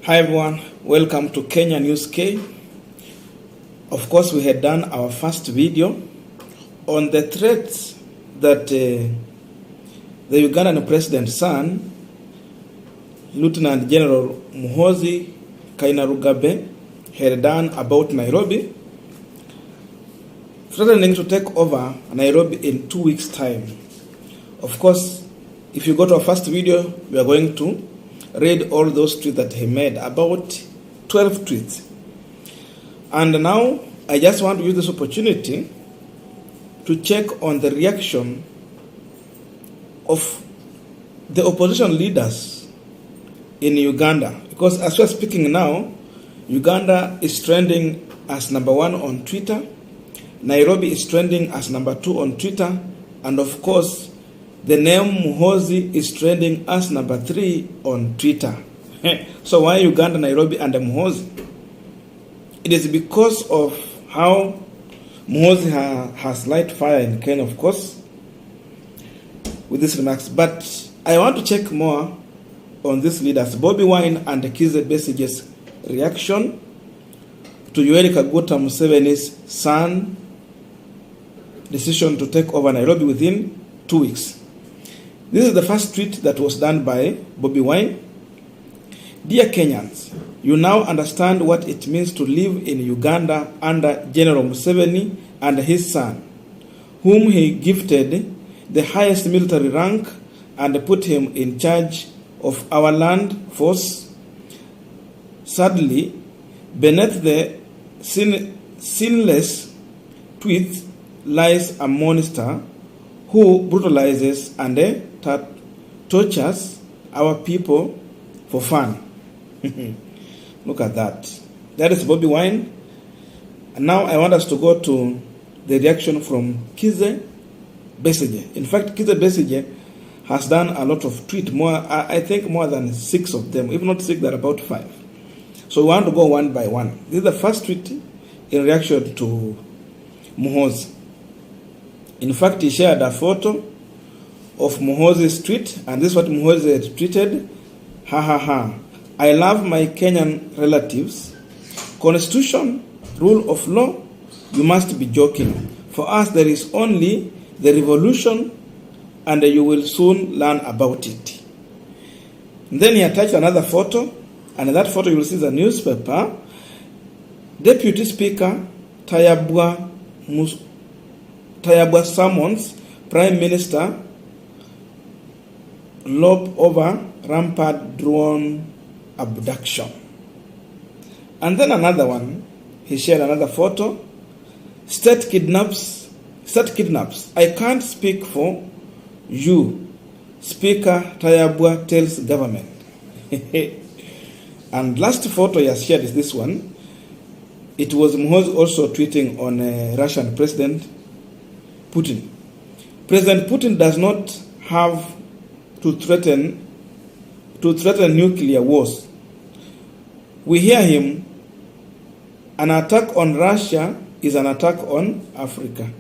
Hi everyone, welcome to Kenya News K. Of course, we had done our first video on the threats that the Ugandan president's son, Lieutenant General Muhoozi had done about Nairobi, threatening to take over Nairobi in 2 weeks' time. Of course, if you go to our first video, we are going to read all those tweets that he made, about 12 tweets. And now, I just want to use this opportunity to check on the reaction of the opposition leaders in Uganda. Because as we are speaking now, Uganda is trending as #1 on Twitter, Nairobi is trending as #2 on Twitter, and of course, the name Muhoozi is trending as #3 on Twitter. So why Uganda, Nairobi, and Muhoozi? It is because of how Muhoozi has light fire in Kenya, of course, with these remarks. But I want to check more on these leaders, Bobi Wine and Kizza Besigye's reaction to Yoweri Kaguta Museveni's son decision to take over Nairobi within 2 weeks. This is the first tweet that was done by Bobi Wine. Dear Kenyans, you now understand what it means to live in Uganda under General Museveni and his son, whom he gifted the highest military rank and put him in charge of our land force. Sadly, beneath the sinless tweet lies a monster who brutalizes and tortures our people for fun. Look at that. That is Bobi Wine. And now I want us to go to the reaction from Kizza Besigye. In fact, Kizza Besigye has done a lot of tweets, I think more than 6 of them. If not 6, there are about 5. So we want to go one by one. This is the first tweet in reaction to Muhoozi. In fact, he shared a photo of Muhoozi's tweet, and this is what Muhoozi had tweeted. Ha ha ha. I love my Kenyan relatives. Constitution, rule of law, you must be joking. For us, there is only the revolution, and you will soon learn about it. And then he attached another photo, and in that photo you will see the newspaper. Deputy Speaker Tayabwa summons Prime Minister lob over rampant drone abduction. And then another one, he shared another photo. State kidnaps. I can't speak for you, Speaker Tayabwa tells government. And last photo he has shared is this one. It was Muhoozi also tweeting on Russian President Putin. President Putin does not have to threaten nuclear wars. We hear him. An attack on Russia is an attack on Africa.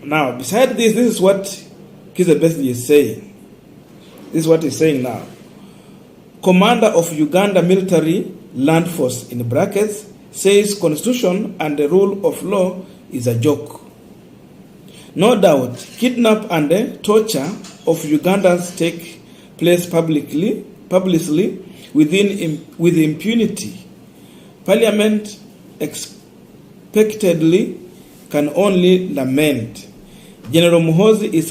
Now, beside this is what Kizza Besigye is saying. This is what he's saying now. Commander of Uganda Military Land Force, in brackets, says constitution and the rule of law is a joke. No doubt, kidnap and torture of Ugandans take place publicly with impunity. Parliament expectedly can only lament. General Muhoozi is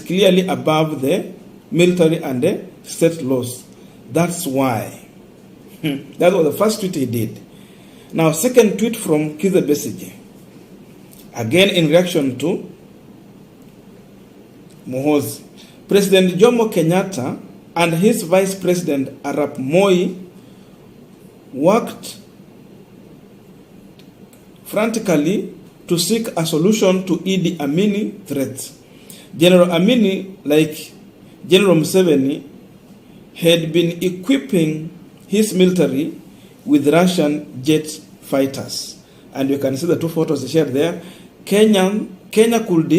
clearly above the military and the state laws. That's why. That was the first tweet he did. Now, second tweet from Kizza Besigye. Again in reaction to Muhoozi. President Jomo Kenyatta and his Vice President Arap Moi worked frantically to seek a solution to Idi Amini threats. General Amini, like General Museveni, had been equipping his military with Russian jet fighters. And you can see the two photos shared there. Kenya could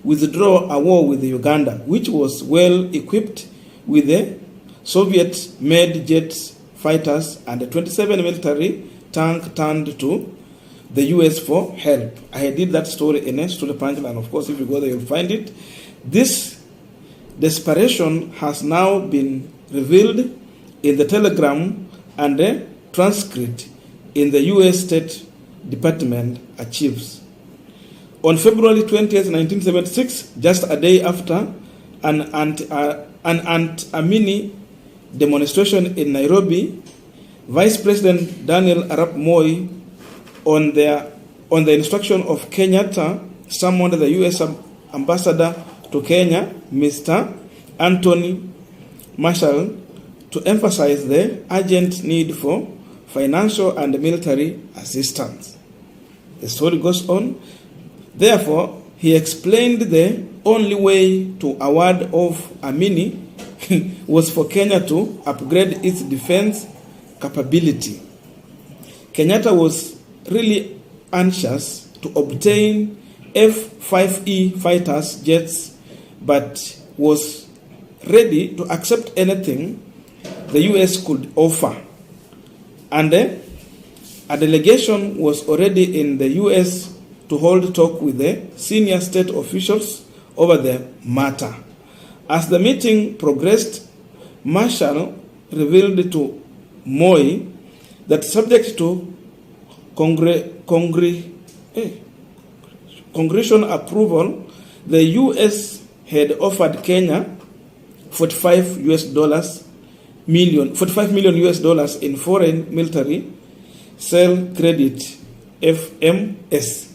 withdraw a war with Uganda, which was well equipped with the Soviet-made jet fighters and the 27 military tank turned to the US for help. I did that story in a story punchline. Of course, if you go there, you'll find it. This desperation has now been revealed in the telegram and the transcript in the US State Department archives. On February 20th, 1976, just a day after an anti-Amini demonstration in Nairobi, Vice President Daniel Arap Moi, on the instruction of Kenyatta, summoned the U.S. ambassador to Kenya, Mr. Anthony Marshall, to emphasize the urgent need for financial and military assistance. The story goes on. Therefore, he explained the only way to award of Amini was for Kenya to upgrade its defense capability. Kenyatta was really anxious to obtain F-5E fighters jets, but was ready to accept anything the US could offer. And a delegation was already in the US to hold talk with the senior state officials over the matter. As the meeting progressed, Marshall revealed to Moi that subject to congressional approval, the US had offered Kenya $45 million in foreign military sale credit, FMS.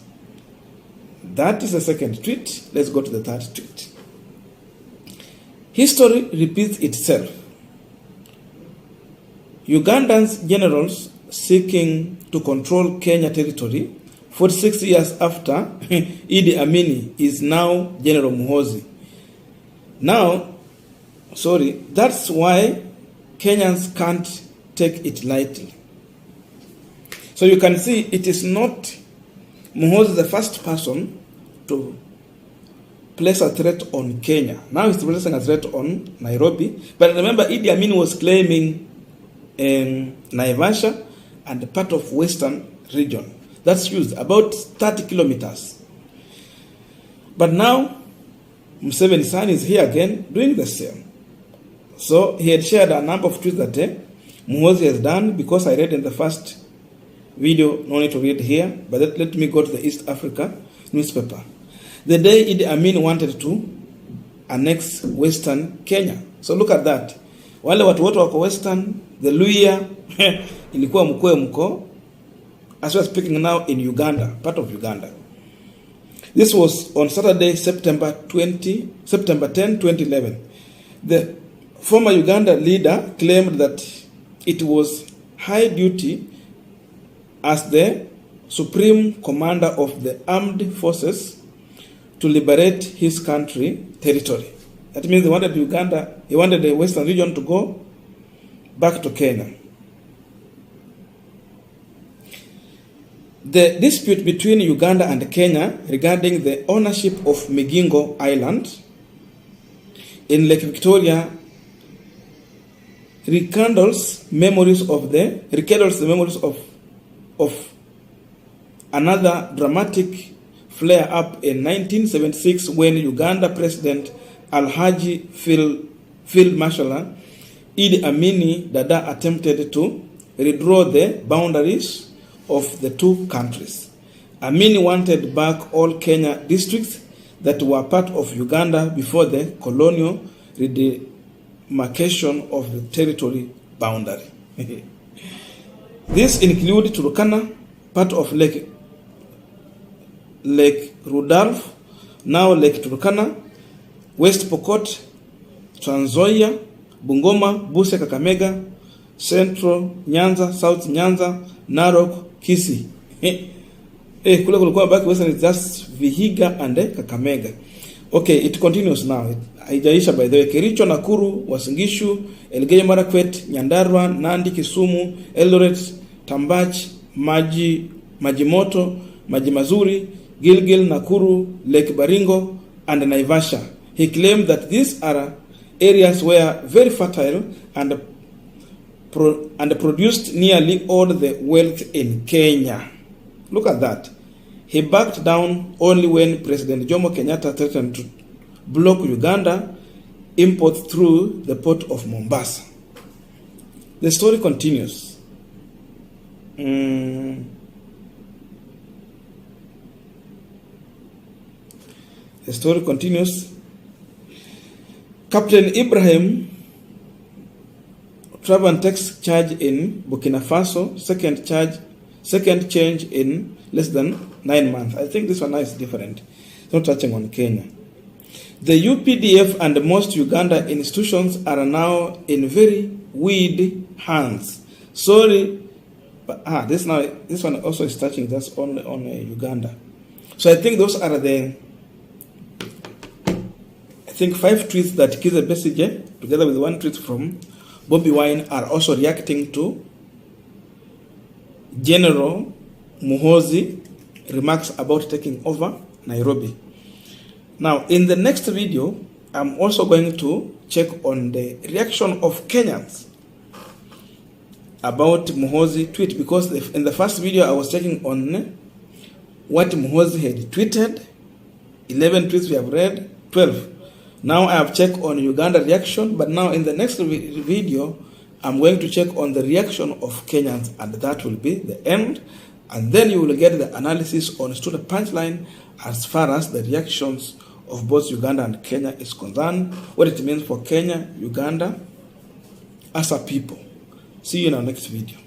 That is the second tweet. Let's go to the third tweet. History repeats itself. Ugandan's generals seeking to control Kenya territory 46 years after Idi Amini is now General Muhoozi. That's why Kenyans can't take it lightly. So you can see it is not Muhoozi the first person to place a threat on Kenya. Now he's placing a threat on Nairobi. But remember, Idi Amin was claiming Naivasha and part of western region. That's used about 30 kilometers. But now, Museveni's son is here again doing the same. So he had shared a number of tweets that Muhoozi has done, because I read in the first video, no need to read here, but let me go to the East Africa newspaper. The day Idi Amin wanted to annex western Kenya. So look at that. Wale watu wote wako western, the Luhya, ilikuwa mko, as we are speaking now in Uganda, part of Uganda. This was on Saturday, September 10, 2011. The former Uganda leader claimed that it was high duty as the supreme commander of the armed forces to liberate his country territory. That means he wanted the western region to go back to Kenya. The dispute between Uganda and Kenya regarding the ownership of Migingo Island in Lake Victoria rekindles the memories of another dramatic flare-up in 1976 when Uganda President Alhaji Field Marshal Idi Amini Dada attempted to redraw the boundaries of the two countries. Amini wanted back all Kenya districts that were part of Uganda before the colonial redemarcation of the territory boundary. This included Turkana, part of Lake Rudolph, now Lake Turkana, West Pokot, Trans Nzoia, Bungoma, Busia, Kakamega, Central Nyanza, South Nyanza, Narok, Kisii. Kule kulikuwa back western is just Vihiga and Kakamega. Okay, it continues now. Haijaisha by the way. Kericho, Nakuru, Uasin Gishu, Elgeyo Marakwet, Nyandarua, Nandi, Kisumu, Eldoret, Tambach, Majimoto, Maji Mazuri, Gilgil, Nakuru, Lake Baringo, and Naivasha. He claimed that these are areas were very fertile and produced nearly all the wealth in Kenya. Look at that. He backed down only when President Jomo Kenyatta threatened to block Uganda imports through the port of Mombasa. The story continues. The story continues. Captain Ibrahim travel and takes charge in Burkina Faso, second change in less than 9 months. I think this one is different. It's not touching on Kenya. The UPDF and most Uganda institutions are now in very weak hands. Sorry, but this one also is touching just on Uganda. So I think those are the 5 tweets that Kizza Besigye, together with 1 tweet from Bobi Wine, are also reacting to General Muhoozi remarks about taking over Nairobi. Now, in the next video, I'm also going to check on the reaction of Kenyans about Muhoozi tweet, because in the first video I was checking on what Muhoozi had tweeted. 11 tweets we have read, 12. Now I have checked on Uganda reaction, but now in the next video, I'm going to check on the reaction of Kenyans, and that will be the end. And then you will get the analysis on to the punchline as far as the reactions of both Uganda and Kenya is concerned, what it means for Kenya, Uganda, as a people. See you in our next video.